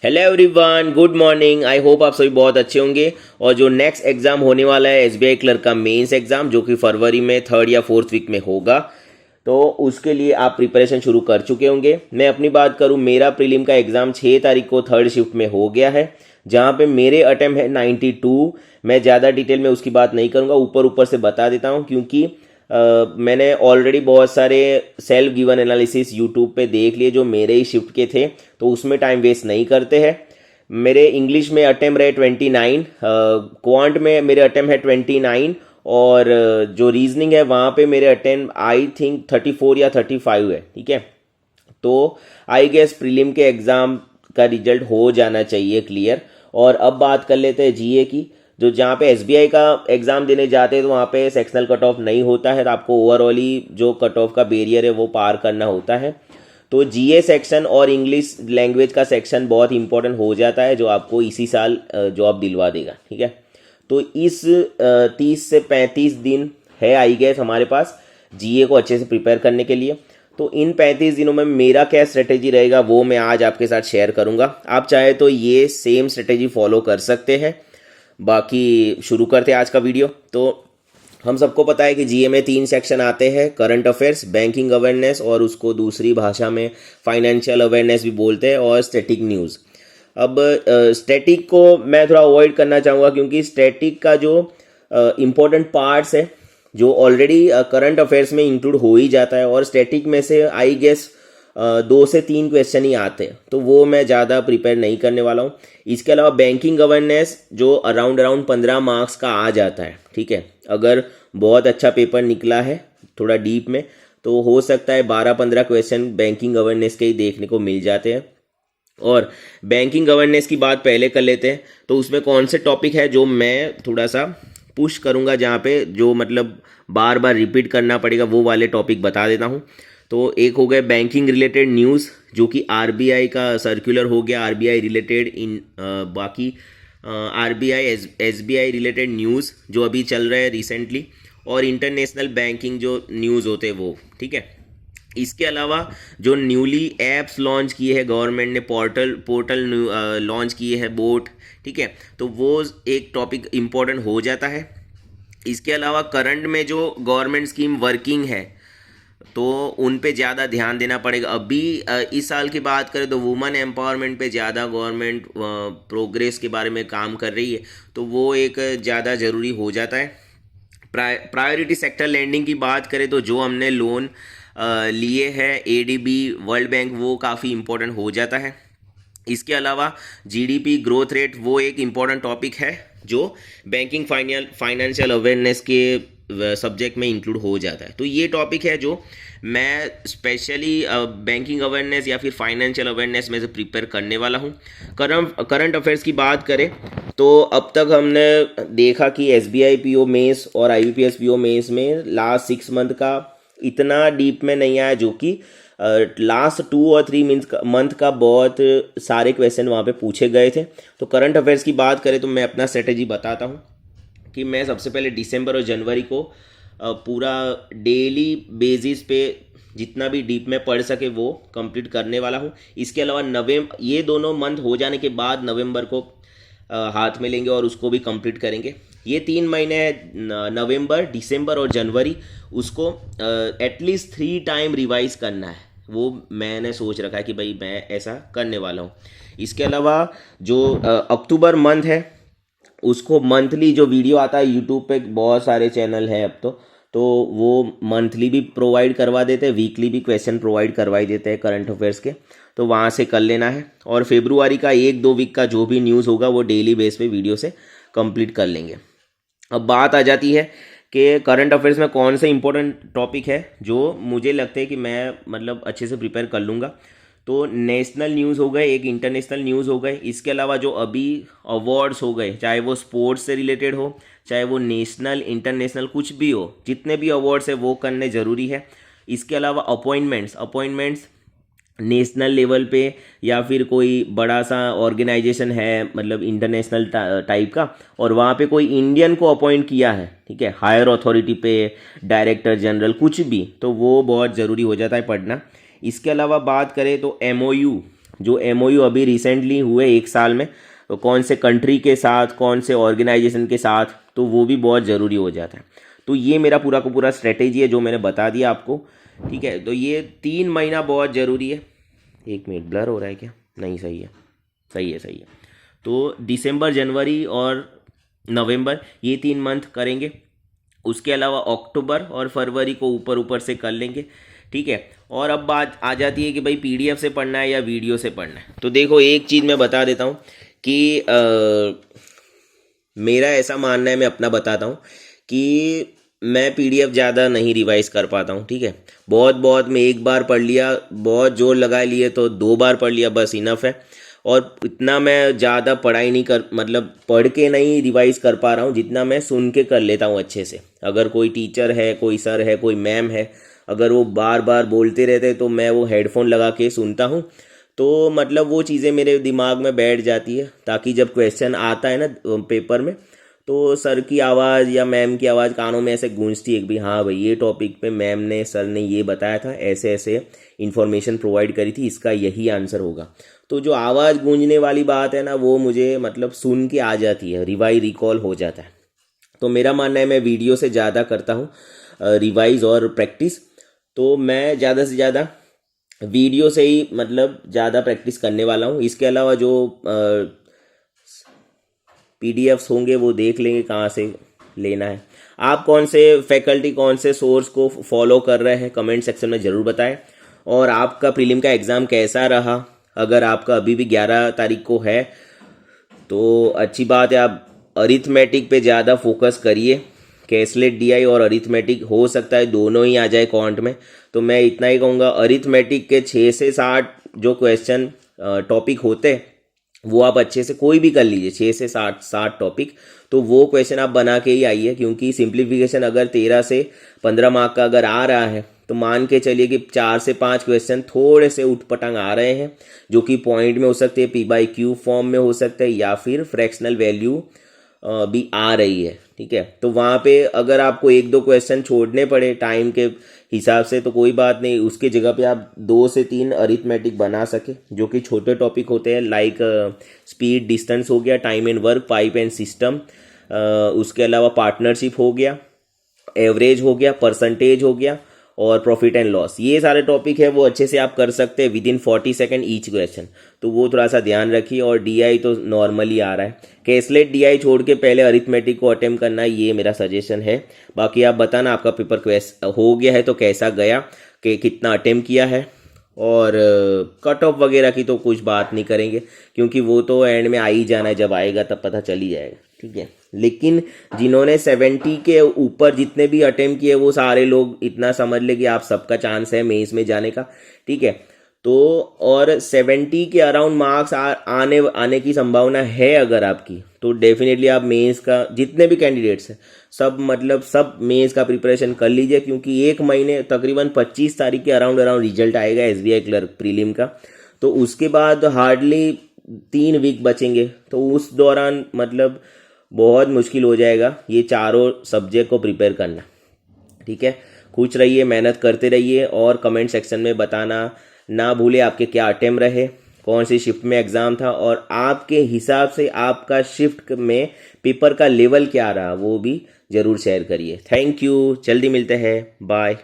Hello everyone, good morning. I hope आप सभी बहुत अच्छे होंगे। और जो नेक्स्ट एग्जाम होने वाला है एसबीआई क्लर्क का मेंस एग्जाम, जो कि फरवरी में 3rd या 4th वीक में होगा, तो उसके लिए आप प्रिपरेशन शुरू कर चुके होंगे। मैं अपनी बात करूं, मेरा प्रीलिम का एग्ज़ाम 6 तारीख को 3rd शिफ्ट में हो गया है, जहां पे मेरे अटेम्प्ट है 92। मैं ज़्यादा डिटेल में उसकी बात नहीं करूंगा, ऊपर ऊपर से बता देता हूं, क्योंकि मैंने ऑलरेडी बहुत सारे सेल्फ गिवन एनालिसिस यूट्यूब पे देख लिए जो मेरे ही शिफ्ट के थे, तो उसमें टाइम वेस्ट नहीं करते हैं। मेरे इंग्लिश में अटेम्प्ट रहे 29, क्वांट में मेरे अटेम्प्ट है 29, और जो रीजनिंग है वहाँ पे मेरे अटेम्प्ट आई थिंक 34 या 35 है। ठीक है, तो आई गेस प्रीलिम के एग्ज़ाम का रिजल्ट हो जाना चाहिए क्लियर। और अब बात कर लेते हैं जीए की। जो जहाँ पे एसबीआई का एग्ज़ाम देने जाते हैं तो वहाँ पे सेक्शनल कट ऑफ नहीं होता है, तो आपको ओवरऑल ही जो कट ऑफ का बैरियर है वो पार करना होता है। तो जीए सेक्शन और इंग्लिश लैंग्वेज का सेक्शन बहुत इंपॉर्टेंट हो जाता है, जो आपको इसी साल जॉब दिलवा देगा। ठीक है, तो इस 30 से 35 दिन है आई गेस हमारे पास जीए को अच्छे से प्रिपेयर करने के लिए। तो इन 35 दिनों में मेरा क्या स्ट्रेटेजी रहेगा वो मैं आज आपके साथ शेयर करूंगा। आप चाहे तो ये सेम स्ट्रेटेजी फॉलो कर सकते हैं। बाकी शुरू करते हैं आज का वीडियो। तो हम सबको पता है कि जीए में 3 सेक्शन आते हैं, करंट अफेयर्स, बैंकिंग अवेयरनेस, और उसको दूसरी भाषा में फाइनेंशियल अवेयरनेस भी बोलते हैं, और स्टैटिक न्यूज़। अब स्टैटिक को मैं थोड़ा अवॉइड करना चाहूँगा, क्योंकि स्टैटिक का जो इम्पोर्टेंट पार्ट्स है जो ऑलरेडी करंट अफेयर्स में इंक्लूड हो ही जाता है, और स्टैटिक में से आई गेस 2 से 3 क्वेश्चन ही आते हैं, तो वो मैं ज़्यादा प्रिपेयर नहीं करने वाला हूँ। इसके अलावा बैंकिंग अवेयरनेस जो अराउंड 15 मार्क्स का आ जाता है। ठीक है, अगर बहुत अच्छा पेपर निकला है थोड़ा डीप में, तो हो सकता है 12-15 क्वेश्चन बैंकिंग अवेयरनेस के ही देखने को मिल जाते हैं। और बैंकिंग अवेयरनेस की बात पहले कर लेते हैं, तो उसमें कौन से टॉपिक है जो मैं थोड़ा सा पुश करूँगा, जहाँ पे जो मतलब बार बार रिपीट करना पड़ेगा, वो वाले टॉपिक बता देता हूँ। तो एक हो गया बैंकिंग रिलेटेड न्यूज़, जो कि आरबीआई का सर्कुलर हो गया, आरबीआई रिलेटेड इन बाकी आरबीआई एसबीआई रिलेटेड न्यूज़ जो अभी चल रहा है रिसेंटली, और इंटरनेशनल बैंकिंग जो न्यूज़ होते हैं वो। ठीक है, इसके अलावा जो न्यूली एप्स लॉन्च किए हैं गवर्नमेंट ने, पोर्टल लॉन्च किए हैं बोट। ठीक है, तो वो एक टॉपिक इम्पोर्टेंट हो जाता है। इसके अलावा करंट में जो गवर्नमेंट स्कीम वर्किंग है, तो उन पे ज़्यादा ध्यान देना पड़ेगा। अभी इस साल की बात करें तो वुमेन एम्पावरमेंट पे ज़्यादा गवर्नमेंट प्रोग्रेस के बारे में काम कर रही है, तो वो एक ज़्यादा ज़रूरी हो जाता है। प्रायोरिटी सेक्टर लैंडिंग की बात करें तो जो हमने लोन लिए हैं एडीबी, वर्ल्ड बैंक, वो काफ़ी इम्पोर्टेंट हो जाता है। इसके अलावा जीडीपी ग्रोथ रेट वो एक इम्पॉर्टेंट टॉपिक है जो बैंकिंग फाइनेंशियल अवेयरनेस के सब्जेक्ट में इंक्लूड हो जाता है। तो ये टॉपिक है जो मैं स्पेशली बैंकिंग अवेयरनेस या फिर फाइनेंशियल अवेयरनेस में से प्रिपेयर करने वाला हूँ। करंट अफेयर्स की बात करें तो अब तक हमने देखा कि एसबीआई पीओ मेंस और आईबीपीएस पीओ मेंस में लास्ट 6 मंथ का इतना डीप में नहीं आया, जो कि लास्ट 2 और 3 मंथ का बहुत सारे क्वेश्चन वहाँ पे पूछे गए थे। तो करंट अफेयर्स की बात करें तो मैं अपना स्ट्रेटेजी बताता हूँ कि मैं सबसे पहले दिसंबर और जनवरी को पूरा डेली बेसिस पे जितना भी डीप में पढ़ सके वो कंप्लीट करने वाला हूँ। इसके अलावा ये दोनों मंथ हो जाने के बाद नवंबर को हाथ में लेंगे और उसको भी कंप्लीट करेंगे। ये 3 महीने हैं, नवंबर, दिसंबर और जनवरी, उसको एटलीस्ट 3 टाइम रिवाइज करना है। वो मैंने सोच रखा है कि भाई मैं ऐसा करने वाला हूँ। इसके अलावा जो अक्टूबर मंथ है उसको मंथली जो वीडियो आता है यूट्यूब पे, बहुत सारे चैनल हैं अब तो वो मंथली भी प्रोवाइड करवा देते हैं, वीकली भी क्वेश्चन प्रोवाइड करवाई देते हैं करंट अफेयर्स के, तो वहाँ से कर लेना है। और फेब्रुआरी का 1-2 वीक का जो भी न्यूज़ होगा वो डेली बेस पे वीडियो से कंप्लीट कर लेंगे। अब बात आ जाती है कि करंट अफेयर्स में कौन से इंपॉर्टेंट टॉपिक है जो मुझे लगता है कि मैं मतलब अच्छे से प्रिपेयर कर लूँगा। तो नेशनल न्यूज़ हो गए, एक इंटरनेशनल न्यूज़ हो गए। इसके अलावा जो अभी अवार्ड्स हो गए, चाहे वो स्पोर्ट्स से रिलेटेड हो, चाहे वो नेशनल इंटरनेशनल कुछ भी हो, जितने भी अवार्ड्स है वो करने ज़रूरी है। इसके अलावा अपॉइंटमेंट्स नेशनल लेवल पे या फिर कोई बड़ा सा ऑर्गेनाइजेशन है मतलब इंटरनेशनल टाइप का, और वहाँ पे कोई इंडियन को अपॉइंट किया है, ठीक है, हायर अथॉरिटी पे, डायरेक्टर जनरल, कुछ भी, तो वो बहुत ज़रूरी हो जाता है पढ़ना। इसके अलावा बात करें तो एमओयू जो MOU अभी रिसेंटली हुए 1 साल में, तो कौन से कंट्री के साथ, कौन से ऑर्गेनाइजेशन के साथ, तो वो भी बहुत ज़रूरी हो जाता है। तो ये मेरा पूरा का पूरा स्ट्रेटेजी है जो मैंने बता दिया आपको, ठीक है। तो ये 3 महीना बहुत ज़रूरी है। 1 मिनट, ब्लर हो रहा है क्या? नहीं, सही है, सही है, सही है। तो दिसंबर, जनवरी और नवंबर ये 3 मंथ करेंगे। उसके अलावा अक्टूबर और फरवरी को ऊपर ऊपर से कर लेंगे, ठीक है। और अब बात आ जाती है कि भाई PDF से पढ़ना है या वीडियो से पढ़ना है। तो देखो, एक चीज़ मैं बता देता हूँ कि मेरा ऐसा मानना है, मैं अपना बताता हूँ कि मैं PDF ज़्यादा नहीं रिवाइज कर पाता हूँ, ठीक है। बहुत बहुत मैं 1 बार पढ़ लिया, बहुत जोर लगा लिए तो 2 बार पढ़ लिया, बस इनफ है। और इतना मैं ज़्यादा पढ़ाई नहीं कर, मतलब पढ़ के नहीं रिवाइज कर पा रहा हूँ जितना मैं सुन के कर लेता हूँ अच्छे से। अगर कोई टीचर है, कोई सर है, कोई मैम है, अगर वो बार बार बोलते रहते तो मैं वो हेडफोन लगा के सुनता हूँ, तो मतलब वो चीज़ें मेरे दिमाग में बैठ जाती है, ताकि जब क्वेश्चन आता है ना पेपर में, तो सर की आवाज़ या मैम की आवाज़ कानों में ऐसे गूंजती है कि भाई हाँ भाई, ये टॉपिक पे मैम ने, सर ने ये बताया था, ऐसे ऐसे इन्फॉर्मेशन प्रोवाइड करी थी, इसका यही आंसर होगा। तो जो आवाज़ गूंजने वाली बात है ना, वो मुझे मतलब सुन के आ जाती है, रिकॉल हो जाता है। तो मेरा मानना है मैं वीडियो से ज़्यादा करता हूँ रिवाइज और प्रैक्टिस। तो मैं ज़्यादा से ज़्यादा वीडियो से ही मतलब ज़्यादा प्रैक्टिस करने वाला हूँ। इसके अलावा जो PDFs होंगे वो देख लेंगे कहाँ से लेना है। आप कौन से फैकल्टी, कौन से सोर्स को फॉलो कर रहे हैं, कमेंट सेक्शन में ज़रूर बताएं। और आपका प्रीलिम का एग्ज़ाम कैसा रहा? अगर आपका अभी भी 11 तारीख को है तो अच्छी बात है, आप अरिथमेटिक पे ज़्यादा फोकस करिए। कैसलेट DI और अरिथमेटिक हो सकता है दोनों ही आ जाए क्वांट में। तो मैं इतना ही कहूँगा, अरिथमेटिक के 6 से 60 जो क्वेश्चन टॉपिक होते हैं वो आप अच्छे से कोई भी कर लीजिए, 6 से 60 टॉपिक, तो वो क्वेश्चन आप बना के ही आइए। क्योंकि सिंप्लीफिकेशन अगर 13 से 15 मार्क का अगर आ रहा है तो मान के चलिए कि 4 से 5 क्वेश्चन थोड़े से उठपटांग आ रहे हैं, जो कि पॉइंट में हो सकते हैं, P/Q फॉर्म में हो सकते हैं, या फिर फ्रैक्शनल वैल्यू भी आ रही है, ठीक है। तो वहाँ पे अगर आपको 1-2 क्वेश्चन छोड़ने पड़े टाइम के हिसाब से तो कोई बात नहीं, उसकी जगह पे आप 2 से 3 अरिथमेटिक बना सके, जो कि छोटे टॉपिक होते हैं, लाइक स्पीड, डिस्टेंस हो गया, time and work, pipe and system, उसके अलावा पार्टनरशिप हो गया, एवरेज हो गया, परसेंटेज हो गया, और प्रॉफिट एंड लॉस। ये सारे टॉपिक है वो अच्छे से आप कर सकते हैं विदिन 40 सेकेंड ईच क्वेश्चन। तो वो थोड़ा सा ध्यान रखिए। और DI तो नॉर्मली आ रहा है, कैसलेट DI छोड़ के पहले अरिथमेटिक को अटेम्प्ट करना, ये मेरा सजेशन है। बाकी आप बताना आपका पेपर हो गया है तो कैसा गया, कि कितना अटेम्प्ट किया है। और कट ऑफ वगैरह की तो कुछ बात नहीं करेंगे, क्योंकि वो तो एंड में आ ही जाना है, जब आएगा तब पता चल ही जाएगा, ठीक है। लेकिन जिन्होंने 70 के ऊपर जितने भी अटेम्प्ट किए, वो सारे लोग इतना समझ ले कि आप सबका चांस है मेंस में जाने का, ठीक है। तो और 70 के अराउंड मार्क्स आने की संभावना है अगर आपकी, तो डेफिनेटली आप मेंस का, जितने भी कैंडिडेट्स हैं सब मेंस का प्रिपरेशन कर लीजिए। क्योंकि 1 महीने तकरीबन 25 तारीख के अराउंड रिजल्ट आएगा SBI क्लर्क प्रीलिम का। तो उसके बाद हार्डली 3 वीक बचेंगे, तो उस दौरान मतलब बहुत मुश्किल हो जाएगा ये चारों सब्जेक्ट को प्रिपेयर करना, ठीक है। खुश रहिए, मेहनत करते रहिए, और कमेंट सेक्शन में बताना ना भूले आपके क्या अटेम्प्ट रहे, कौन सी शिफ्ट में एग्ज़ाम था, और आपके हिसाब से आपका शिफ्ट में पेपर का लेवल क्या रहा, वो भी ज़रूर शेयर करिए। थैंक यू, जल्दी मिलते हैं, बाय।